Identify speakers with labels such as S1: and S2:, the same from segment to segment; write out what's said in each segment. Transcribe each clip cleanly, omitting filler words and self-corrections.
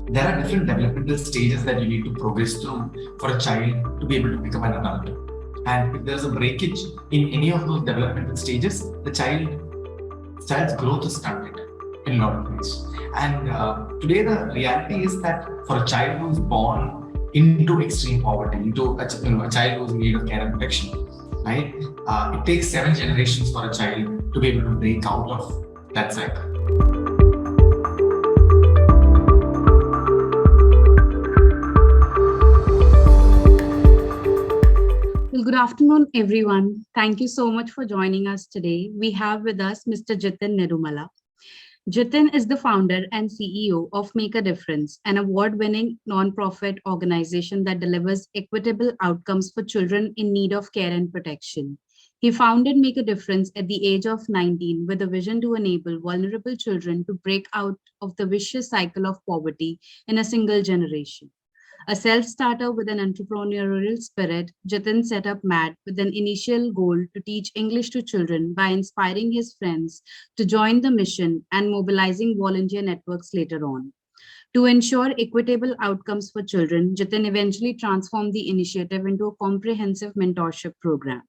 S1: There are different developmental stages that you need to progress through for a child to be able to become an adult. And if there's a breakage in any of those developmental stages, the child's growth is stunted in a lot of ways. And today, the reality is that for a child who's born into extreme poverty, into a child who's in need of care and protection, right? It takes 7 generations for a child to be able to break out of that cycle.
S2: Well, good afternoon, everyone. Thank you so much for joining us today. We have with us Mr. Jithin Nedumala. Jithin is the founder and CEO of Make a Difference, an award-winning nonprofit organization that delivers equitable outcomes for children in need of care and protection. He founded Make a Difference at the age of 19 with a vision to enable vulnerable children to break out of the vicious cycle of poverty in a single generation. A self-starter with an entrepreneurial spirit, Jithin set up MAD with an initial goal to teach English to children by inspiring his friends to join the mission and mobilizing volunteer networks later on. To ensure equitable outcomes for children, Jithin eventually transformed the initiative into a comprehensive mentorship program.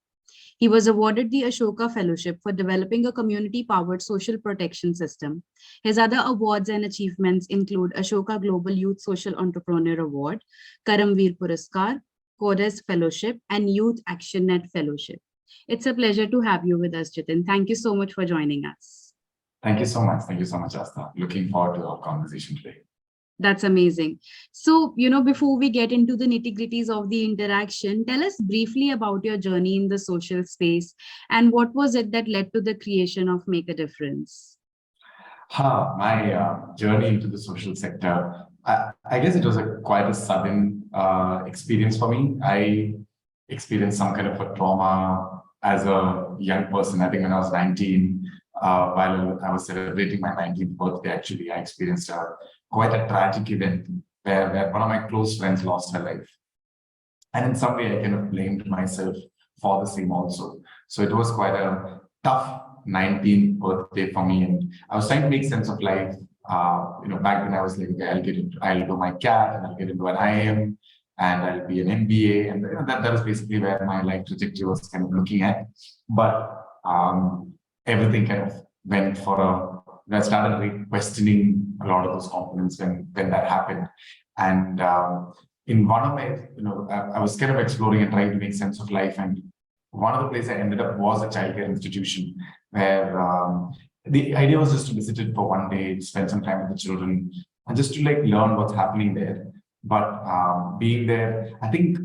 S2: He was awarded the Ashoka Fellowship for developing a community-powered social protection system. His other awards and achievements include Ashoka Global Youth Social Entrepreneur Award, Karamveer Puraskar, Codes Fellowship, and Youth Action Net Fellowship. It's a pleasure to have you with us, Jithin. Thank you so much for joining us.
S1: Thank you so much. Thank you so much, Asta. Looking forward to our conversation today.
S2: That's amazing. So, before we get into the nitty-gritties of the interaction, tell us briefly about your journey in the social space and what was it that led to the creation of Make a Difference?
S1: My journey into the social sector, I guess it was quite a sudden experience for me. I experienced some kind of a trauma as a young person. I think when I was 19, while I was celebrating my 19th birthday, actually, I experienced quite a tragic event where one of my close friends lost her life. And in some way, I kind of blamed myself for the same also. So it was quite a tough 19th birthday for me. And I was trying to make sense of life. Back then I was like, okay, I'll do my CAT and I'll get into an IM and I'll be an MBA. And that was basically where my life trajectory was kind of looking at. But everything kind of went I started questioning a lot of those components when that happened. And in one of my, I was kind of exploring and trying to make sense of life. And one of the places I ended up was a childcare institution where the idea was just to visit it for one day, spend some time with the children, and just to learn what's happening there. But being there, I think,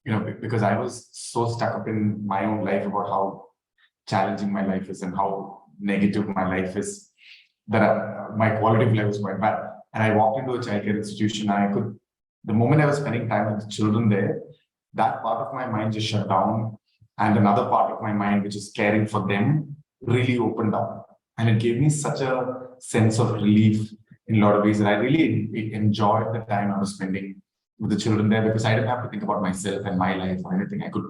S1: because I was so stuck up in my own life about how challenging my life is and how negative my life is, that my quality of life was quite bad. And I walked into a childcare institution and the moment I was spending time with the children there, that part of my mind just shut down. And another part of my mind, which is caring for them, really opened up. And it gave me such a sense of relief in a lot of ways that I really enjoyed the time I was spending with the children there, because I didn't have to think about myself and my life or anything. I could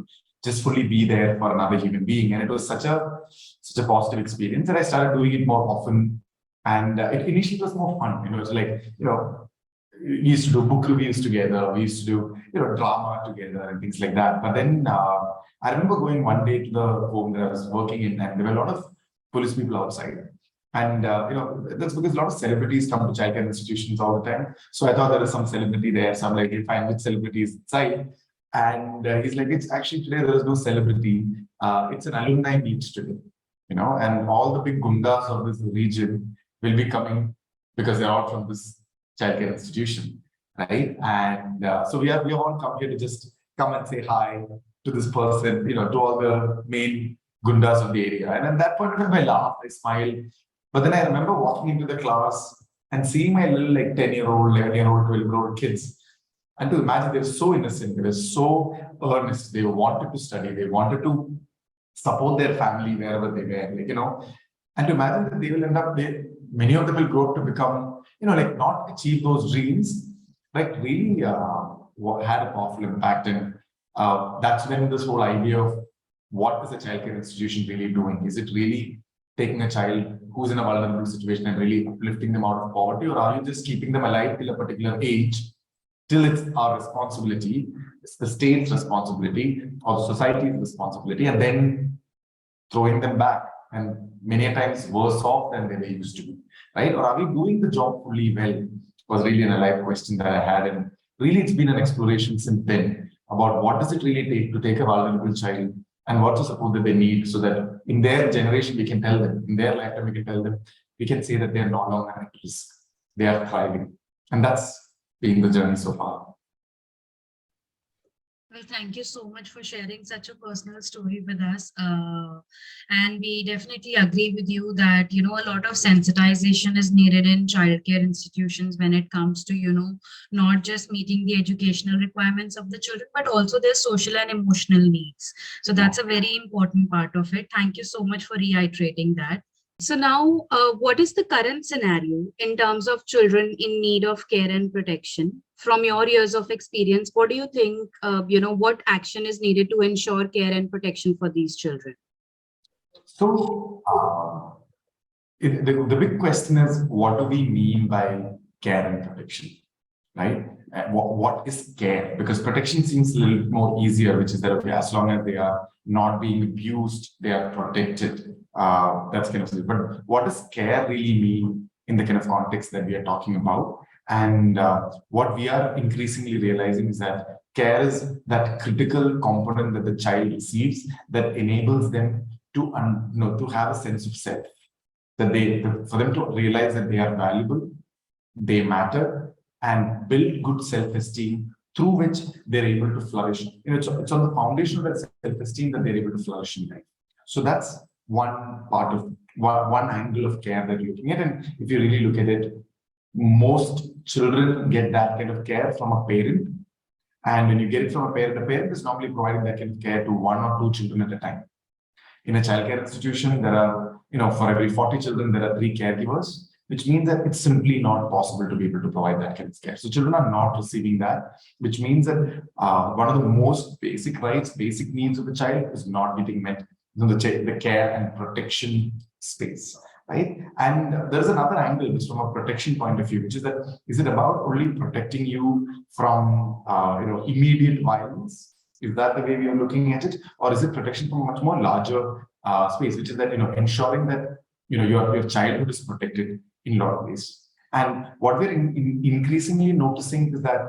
S1: just fully be there for another human being. And it was such a positive experience that I started doing it more often. And it initially was more fun. It was we used to do book reviews together. We used to do, drama together and things like that. But then I remember going one day to the home that I was working in, and there were a lot of police people outside. And, that's because a lot of celebrities come to childcare institutions all the time. So I thought there was some celebrity there. So I'm like, hey, fine, which celebrity is inside? And he's like, it's actually today there is no celebrity. It's an alumni meet today, and all the big gundas of this region will be coming because they're all from this childcare institution, right? And so we all come here to just come and say hi to this person, to all the main gundas of the area. And at that point in time, I laughed, I smiled. But then I remember walking into the class and seeing my little 10-year-old, 11-year-old, 12-year-old kids. And to imagine they were so innocent, they were so earnest, they wanted to study, they wanted to support their family wherever they were, and to imagine that they will end up there. Many of them will grow up to become, not achieve those dreams, really had a powerful impact. And that's when this whole idea of what is a childcare institution really doing? Is it really taking a child who's in a vulnerable situation and really uplifting them out of poverty, or are you just keeping them alive till a particular age, till it's our responsibility, it's the state's responsibility or the society's responsibility, and then throwing them back and many times worse off than they were used to be, right? Or are we doing the job fully well? Was really an alive question that I had, and really it's been an exploration since then about what does it really take to take a vulnerable child and what the support that they need, so that in their generation we can tell them, in their lifetime we can tell them, we can say that they are no longer at risk, they are thriving, and that's been the journey so far.
S2: Well, thank you so much for sharing such a personal story with us. And we definitely agree with you that, a lot of sensitization is needed in childcare institutions when it comes to, not just meeting the educational requirements of the children, but also their social and emotional needs. So that's a very important part of it. Thank you so much for reiterating that. So now, what is the current scenario in terms of children in need of care and protection? From your years of experience, what do you think, what action is needed to ensure care and protection for these children?
S1: So, the big question is, what do we mean by care and protection, right? What is care? Because protection seems a little more easier, which is that, okay, as long as they are not being abused, they are protected. That's kind of silly. But what does care really mean in the kind of context that we are talking about? And what we are increasingly realizing is that care is that critical component that the child receives that enables them to have a sense of self, that for them to realize that they are valuable, they matter, and build good self-esteem through which they're able to flourish. It's on the foundation of that self-esteem that they're able to flourish in life. So that's one part of one angle of care that you're looking at. And if you really look at it, most children get that kind of care from a parent. And when you get it from a parent, the parent is normally providing that kind of care to one or two children at a time. In a childcare institution, there are, for every 40 children, there are 3 caregivers, which means that it's simply not possible to be able to provide that kind of care. So children are not receiving that, which means that one of the most basic rights, basic needs of a child is not getting met in the care and protection space, right? And there's another angle, which from a protection point of view, which is that, is it about only protecting you from, immediate violence? Is that the way we are looking at it? Or is it protection from a much more larger space, which is that, ensuring that, your childhood is protected in a lot of ways. And what we're increasingly noticing is that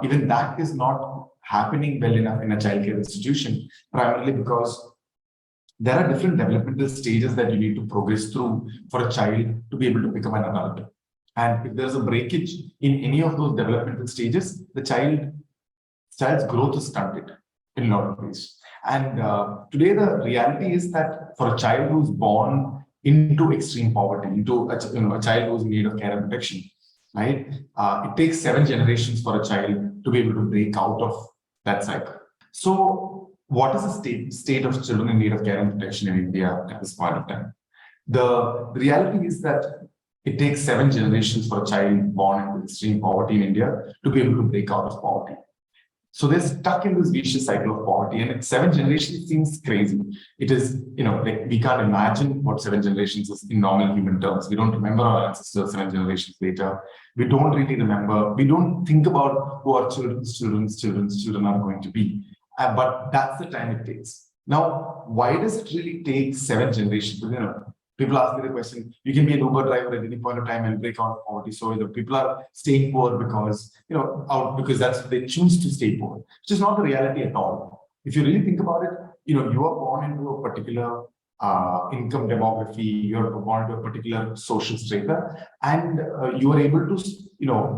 S1: even that is not happening well enough in a childcare institution, primarily because there are different developmental stages that you need to progress through for a child to be able to become an adult. And if there's a breakage in any of those developmental stages, the child's growth is stunted in a lot of ways. And today the reality is that for a child who's born into extreme poverty, into a child who's in need of care and protection, right? It takes 7 generations for a child to be able to break out of that cycle. So what is the state of children in need of care and protection in India at this point of time? The reality is that it takes 7 generations for a child born into extreme poverty in India to be able to break out of poverty. So they're stuck in this vicious cycle of poverty, and 7 generations seems crazy. It is, like we can't imagine what 7 generations is in normal human terms. We don't remember our ancestors 7 generations later. We don't really remember. We don't think about who our children's children are going to be. But that's the time it takes. Now, why does it really take 7 generations? People ask me the question, you can be an Uber driver at any point of time and break out of poverty. So people are staying poor because, because that's they choose to stay poor, which is not the reality at all. If you really think about it, you are born into a particular income demography, you're born into a particular social strata, and you are able to,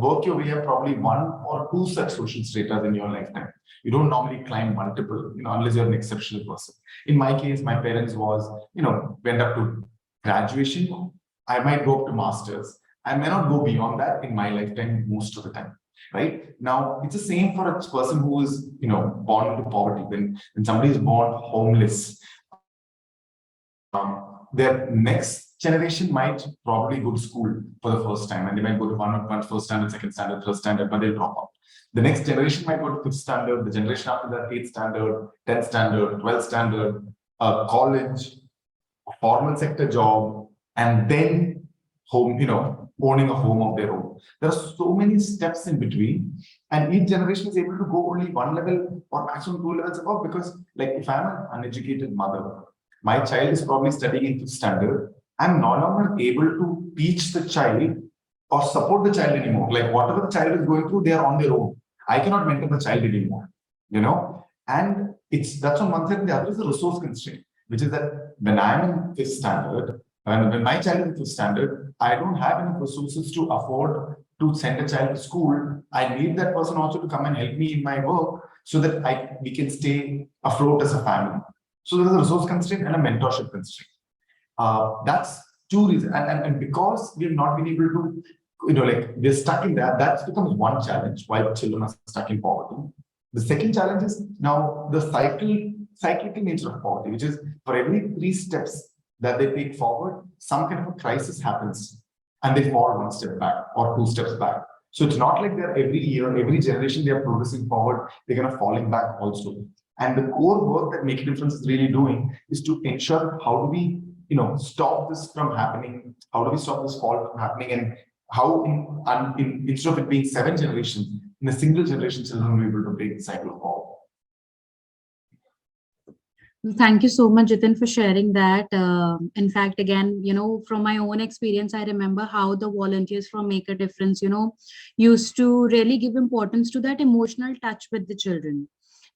S1: work your way up probably 1 or 2 such social stratas in your lifetime. You don't normally climb multiple, unless you're an exceptional person. In my case, my parents went up to graduation. I might go up to masters. I may not go beyond that in my lifetime most of the time, right? Now, it's the same for a person who is, born into poverty. When somebody is born homeless, their next generation might probably go to school for the first time, and they might go to one first standard, second standard, third standard, but they'll drop out. The next generation might go to 5th standard, the generation after that 8th standard, 10th standard, 12th standard, college, formal sector job, and then home, owning a home of their own. There are so many steps in between, and each generation is able to go only one level or maximum two levels above. Because, like, if I'm an uneducated mother, my child is probably studying in fifth standard, I'm no longer able to teach the child or support the child anymore. Like, whatever the child is going through, they are on their own. I cannot mentor the child anymore, and that's on one side. The other is the resource constraint, which is that when I'm in fifth standard, when my child is in fifth standard, I don't have enough resources to afford to send a child to school. I need that person also to come and help me in my work so that we can stay afloat as a family. So there's a resource constraint and a mentorship constraint. That's two reasons. And because we have not been able to, we're stuck in that becomes one challenge while children are stuck in poverty. The second challenge is now the cyclical nature of poverty, which is for every 3 steps that they take forward, some kind of a crisis happens and they fall 1 step back or 2 steps back. So it's not like they're every year, every generation, they are progressing forward, they're kind of falling back also. And the core work that Make a Difference is really doing is to ensure how do we, stop this from happening? How do we stop this fall from happening? And how instead of it being 7 generations, in a single generation, children will be able to break the cycle forward.
S2: Thank you so much, Jithin, for sharing that. In fact, again, from my own experience, I remember how the volunteers from Make a Difference, used to really give importance to that emotional touch with the children.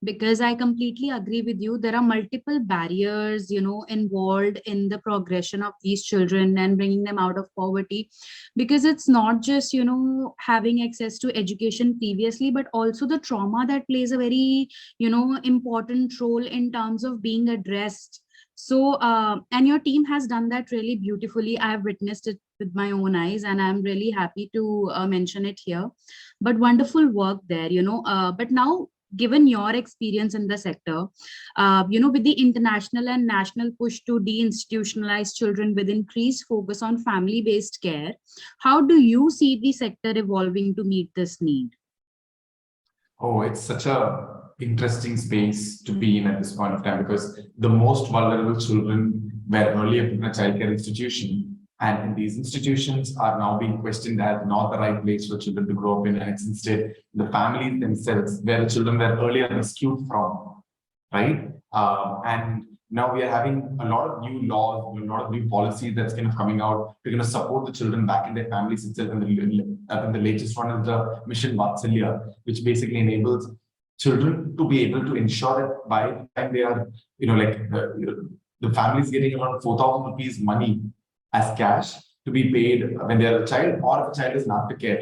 S2: Because I completely agree with you, there are multiple barriers, involved in the progression of these children and bringing them out of poverty. Because it's not just, having access to education previously, but also the trauma that plays a very, important role in terms of being addressed. So, and your team has done that really beautifully. I have witnessed it with my own eyes, and I'm really happy to mention it here. But wonderful work there, but now, given your experience in the sector, with the international and national push to deinstitutionalize children with increased focus on family-based care, how do you see the sector evolving to meet this need?
S1: Oh, it's such a interesting space to be in at this point of time, because the most vulnerable children were earlier in a childcare institution. And these institutions are now being questioned as not the right place for children to grow up in. And it's instead the families themselves where the children were earlier rescued from, right? And now we are having a lot of new laws, a lot of new policies that's kind of coming out. We're going to support the children back in their families itself. And the latest one is the Mission Vatsalya, which basically enables children to be able to ensure that by the time they are, the family is getting around 4,000 rupees money as cash to be paid when they are a child, or if a child is not to care,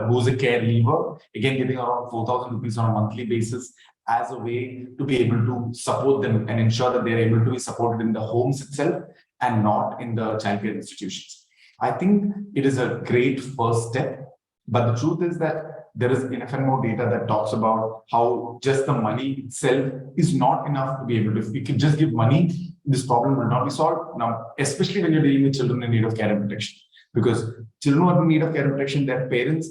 S1: who's a care leaver, again getting around 4,000 rupees on a monthly basis as a way to be able to support them and ensure that they're able to be supported in the homes itself and not in the childcare institutions. I think it is a great first step, but the truth is that there is enough and more data that talks about how just the money itself is not enough to be able to, if we can just give money, this problem will not be solved. Now, especially when you're dealing with children in need of care and protection, because children who are in need of care and protection, their parents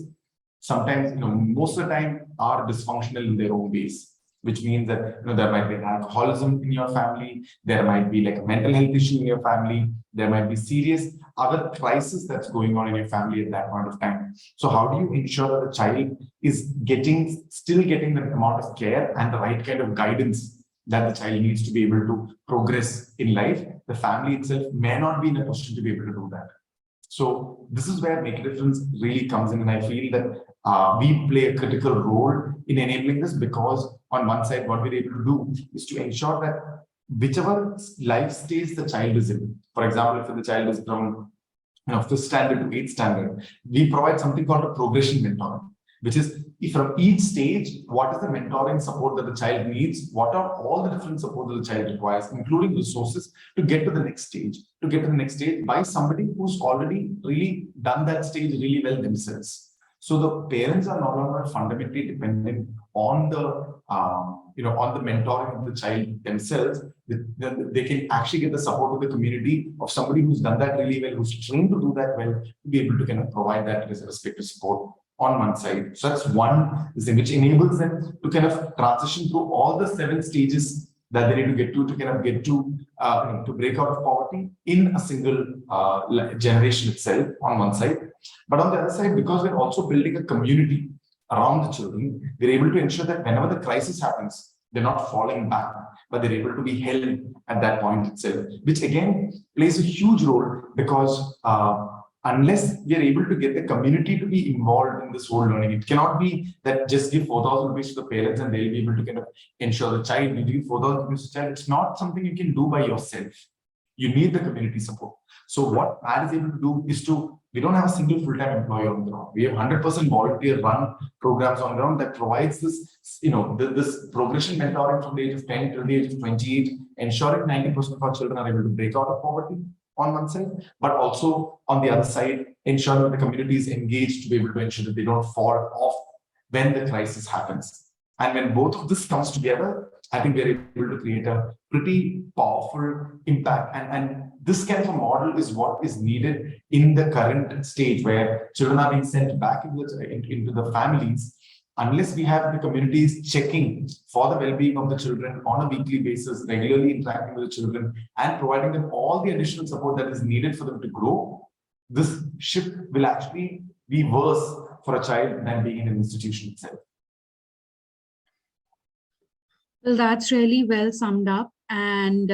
S1: sometimes, most of the time are dysfunctional in their own ways, which means that, there might be alcoholism in your family, there might be like a mental health issue in your family, there might be serious other crisis that's going on in your family at that point of time. So how do you ensure that the child is still getting the amount of care and the right kind of guidance that the child needs to be able to progress in life? The family itself may not be in a position to be able to do that. So this is where Make a Difference really comes in. And I feel that we play a critical role in enabling this, because on one side, what we're able to do is to ensure that whichever life stage the child is in, for example, if the child is from 5th standard to 8th standard, we provide something called a progression mentoring, which is if from each stage, what is the mentoring support that the child needs? What are all the different support that the child requires, including resources to get to the next stage, by somebody who's already really done that stage really well themselves. So the parents are no longer fundamentally dependent on the on the mentoring of the child themselves. They can actually get the support of the community of somebody who's done that really well, who's trained to do that well, to be able to kind of provide that respective support on one side. So that's one thing which enables them to kind of transition through all the 7 stages that they need to get to kind of get to break out of poverty in a single generation itself on one side. But on the other side, because we're also building a community around the children, we're able to ensure that whenever the crisis happens, they're not falling back, but they're able to be held at that point itself, which again plays a huge role because unless we are able to get the community to be involved in this whole learning, it cannot be that just give 4,000 rupees to the parents and they'll be able to kind of ensure the child. You give 4,000 rupees to the child. It's not something you can do by yourself. You need the community support. So what MAD is able to do is we don't have a single full-time employee on the ground. We have 100% volunteer-run programs on the ground that provides this, this progression mentoring from the age of 10 to the age of 28, ensuring 90% of our children are able to break out of poverty on one side, but also on the other side, ensuring that the community is engaged to be able to ensure that they don't fall off when the crisis happens. And when both of this comes together, I think we're able to create a pretty powerful impact. And this kind of a model is what is needed in the current stage where children are being sent back into the families. Unless we have the communities checking for the well-being of the children on a weekly basis, regularly interacting with the children and providing them all the additional support that is needed for them to grow, this shift will actually be worse for a child than being in an institution itself.
S2: Well, that's really well summed up. And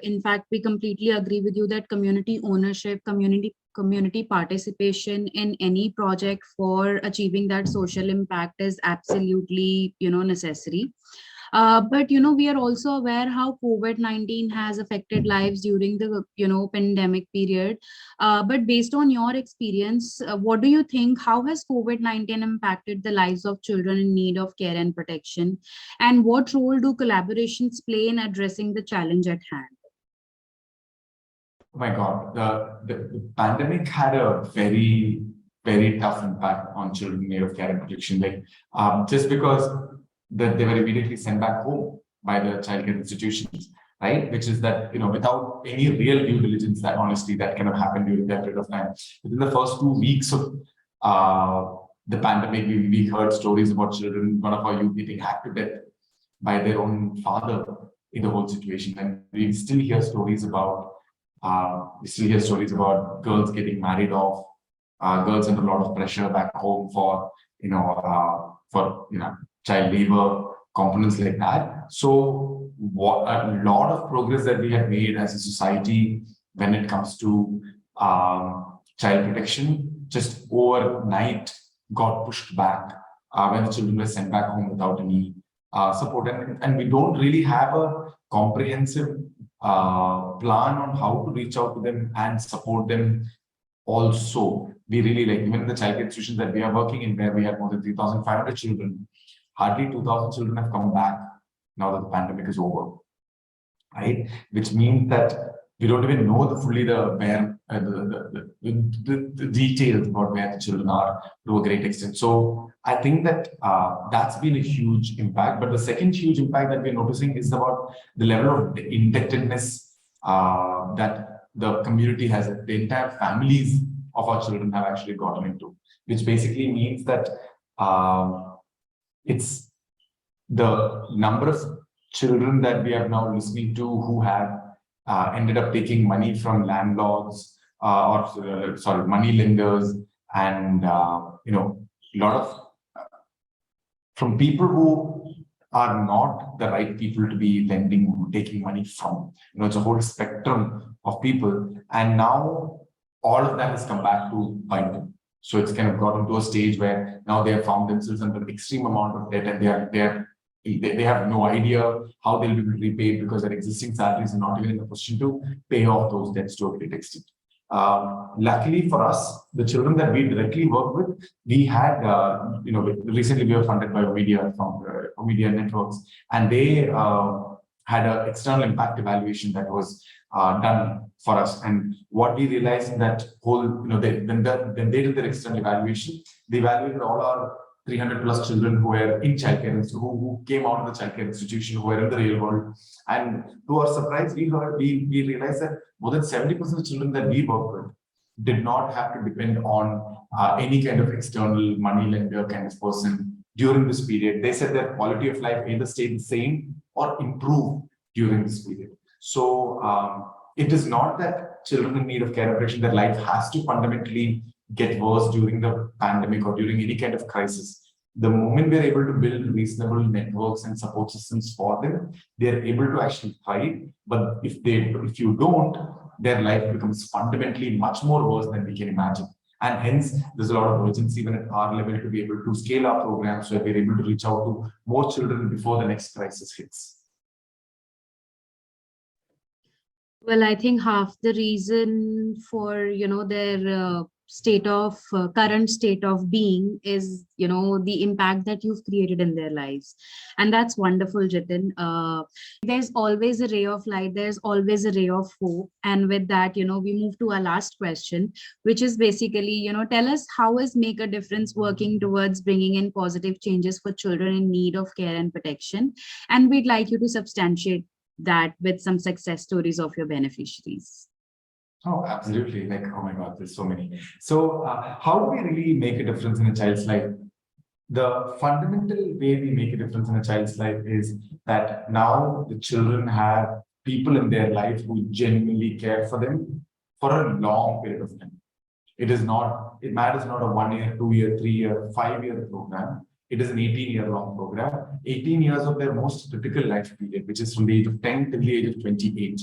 S2: in fact, we completely agree with you that community ownership, community participation in any project for achieving that social impact is absolutely, necessary. But we are also aware how COVID-19 has affected lives during the pandemic period. But based on your experience, what do you think? How has COVID-19 impacted the lives of children in need of care and protection? And what role do collaborations play in addressing the challenge at hand?
S1: Oh my God, the pandemic had a very, very tough impact on children in need of care and protection. Just because that they were immediately sent back home by the childcare institutions, right? Which is that, without any real due diligence, that honestly, that kind of happened during that period of time. Within the first 2 weeks of the pandemic, we heard stories about children, one of our youth getting hacked to death by their own father in the whole situation. And we still hear stories about girls getting married off, girls under a lot of pressure back home for child labor, components like that. So a lot of progress that we have made as a society when it comes to child protection just overnight got pushed back when the children were sent back home without any support. And we don't really have a comprehensive plan on how to reach out to them and support them. Also, we really even in the childcare institutions that we are working in, where we have more than 3,500 children, hardly 2,000 children have come back now that the pandemic is over, right? Which means that we don't even know the details about where the children are to a great extent. So I think that that's been a huge impact. But the second huge impact that we're noticing is about the level of indebtedness that the community has, the entire families of our children have actually gotten into, which basically means that it's the number of children that we are now listening to who have ended up taking money from landlords money lenders, and a lot of from people who are not the right people to be taking money from. It's a whole spectrum of people, and now all of that has come back to bite them. So it's kind of gotten to a stage where now they have found themselves under an extreme amount of debt, and they have no idea how they'll be repaid because their existing salaries are not even in a position to pay off those debts to a great extent. Luckily for us, the children that we directly work with, we had, recently we were funded by Media from Media Networks, and they had an external impact evaluation that was done for us. And what we realized in that whole, when they did their external evaluation, they evaluated all our 300 plus children who were in childcare, who came out of the childcare institution, who were in the real world. And to our surprise, we realized that more than 70% of the children that we work with did not have to depend on any kind of external money lender kind of person during this period. They said their quality of life either stayed the same or improved during this period. So it is not that children in need of care and protection, their life has to fundamentally get worse during the pandemic or during any kind of crisis. The moment we're able to build reasonable networks and support systems for them, they're able to actually thrive. But if you don't, their life becomes fundamentally much more worse than we can imagine. And hence, there's a lot of urgency even at our level to be able to scale our programs so we're able to reach out to more children before the next crisis hits.
S2: Well, I think half the reason for, their current state of being is, the impact that you've created in their lives. And that's wonderful, Jithin. There's always a ray of light. There's always a ray of hope. And with that, we move to our last question, which is basically, tell us how is Make a Difference working towards bringing in positive changes for children in need of care and protection? And we'd like you to substantiate that with some success stories of your beneficiaries.
S1: Oh, absolutely. Like, oh my God, there's so many. So how do we really make a difference in a child's life? The fundamental way we make a difference in a child's life is that now the children have people in their life who genuinely care for them for a long period of time. It matters not a 1 year, 2 year, 3 year, 5 year program. It is an 18-year-long program, 18 years of their most critical life period, which is from the age of 10 till the age of 28.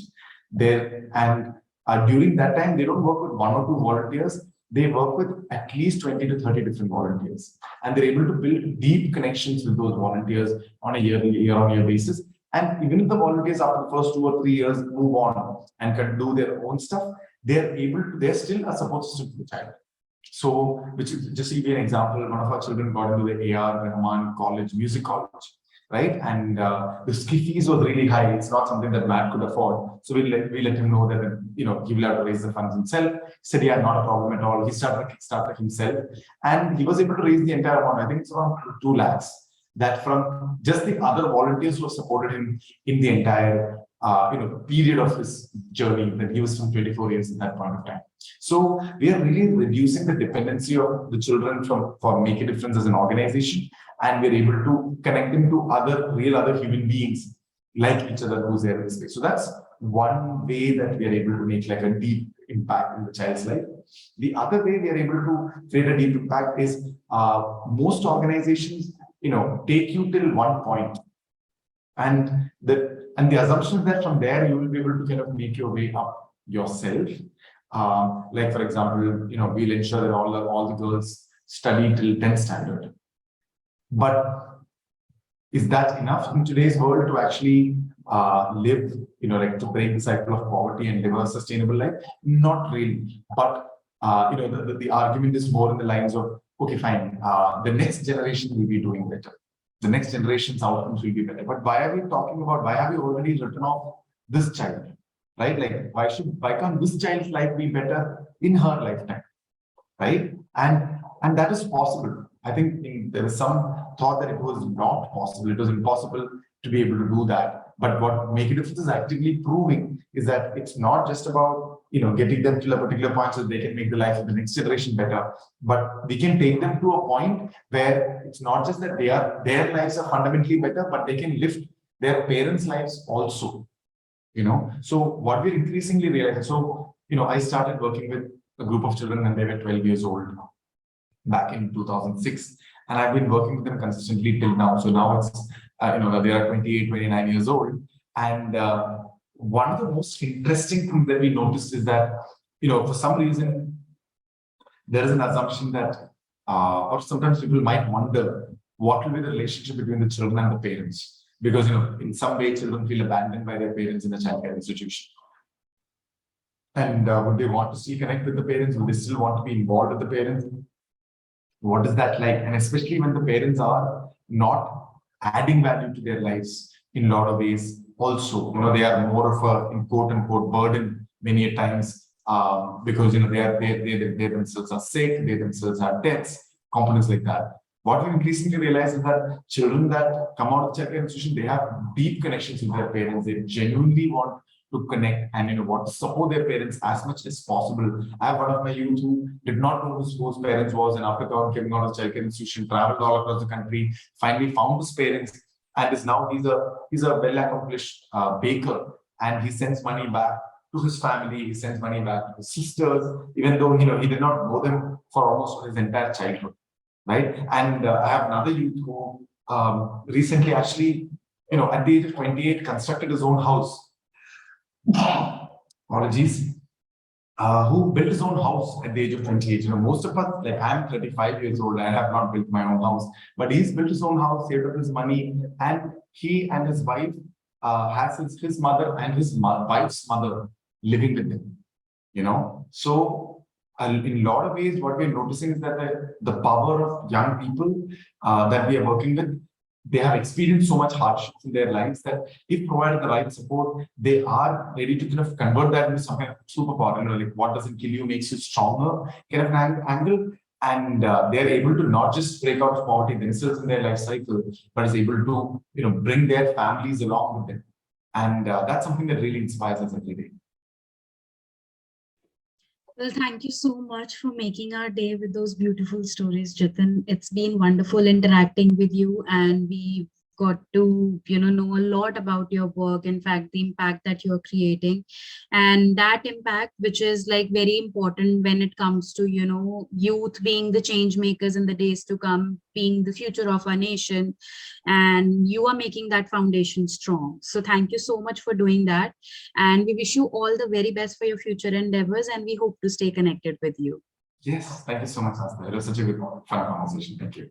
S1: During that time, they don't work with 1 or 2 volunteers. They work with at least 20 to 30 different volunteers. And they're able to build deep connections with those volunteers on a year-on-year basis. And even if the volunteers after the first 2 or 3 years move on and can do their own stuff, they're still a support system for the child. So, which is just to give you an example, one of our children got into the A.R. Rahman College, music college, right? And the fees was really high. It's not something that Matt could afford. So we let him know that, he will have to raise the funds himself. He said, yeah, not a problem at all. He started a Kickstarter himself. And he was able to raise the entire amount. I think it's around 2 lakhs. That from just the other volunteers who supported him in the entire period of his journey, that he was from 24 years at that point of time. So we are really reducing the dependency of the children for Make a Difference as an organization, and we're able to connect them to other human beings like each other who's there in this space. So that's one way that we are able to make like a deep impact in the child's life. The other way we are able to create a deep impact is most organizations, take you till one point, and the assumption is that from there you will be able to kind of make your way up yourself. Like for example, we'll ensure that all the girls study till 10th standard. But is that enough in today's world to actually live, like to break the cycle of poverty and live a sustainable life? Not really. But the argument is more in the lines of, okay, fine, the next generation will be doing better. The next generation's outcomes will be better. But why have we already written off this child? Right? Like, why can't this child's life be better in her lifetime? Right? And that is possible. I think there was some thought that it was not possible. It was impossible to be able to do that. But what Make a Difference is actively proving is that it's not just about getting them to a particular point so they can make the life of the next generation better, but we can take them to a point where it's not just that their lives are fundamentally better, but they can lift their parents' lives also. So what we're increasingly realizing, so I started working with a group of children when they were 12 years old back in 2006, and I've been working with them consistently till now. So now it's they are 28, 29 years old, and one of the most interesting things that we noticed is that for some reason there is an assumption that or sometimes people might wonder what will be the relationship between the children and the parents, because in some way children feel abandoned by their parents in a childcare institution. And would they want to still connect with the parents? Would they still want to be involved with the parents? What is that like? And especially when the parents are not adding value to their lives in a lot of ways. Also, they are more of a quote unquote burden many a times because they themselves are sick, they themselves have debts, components like that. What we increasingly realize is that children that come out of childcare institution, they have deep connections with their parents. They genuinely want to connect and want to support their parents as much as possible. I have one of my youth who did not know whose parents was, and after coming out of childcare institution, traveled all across the country, finally found his parents, and is now he's a well accomplished baker, and he sends money back to his family. He sends money back to his sisters, even though he did not know them for almost his entire childhood, right? And I have another youth who recently actually, at the age of 28, constructed his own house. Apologies. Who built his own house at the age of 28. Most of us, like I'm 35 years old, I have not built my own house, but he's built his own house, saved up his money, and he and his wife has his mother and his wife's mother living with him. So in a lot of ways, what we're noticing is that the power of young people that we are working with, they have experienced so much hardships in their lives that if provided the right support, they are ready to kind of convert that into some kind of superpower. Like what doesn't kill you makes you stronger kind of an angle. And they're able to not just break out of poverty themselves in their life cycle, but is able to bring their families along with them. And that's something that really inspires us every day.
S2: Well, thank you so much for making our day with those beautiful stories, Jithin. It's been wonderful interacting with you, and we got to know a lot about your work, in fact the impact that you're creating, and that impact which is like very important when it comes to youth being the change makers in the days to come, being the future of our nation, and you are making that foundation strong. So thank you so much for doing that, and we wish you all the very best for your future endeavors, and we hope to stay connected with you.
S1: Yes, thank you so much, Asta. It was such a good, fun conversation. Thank you.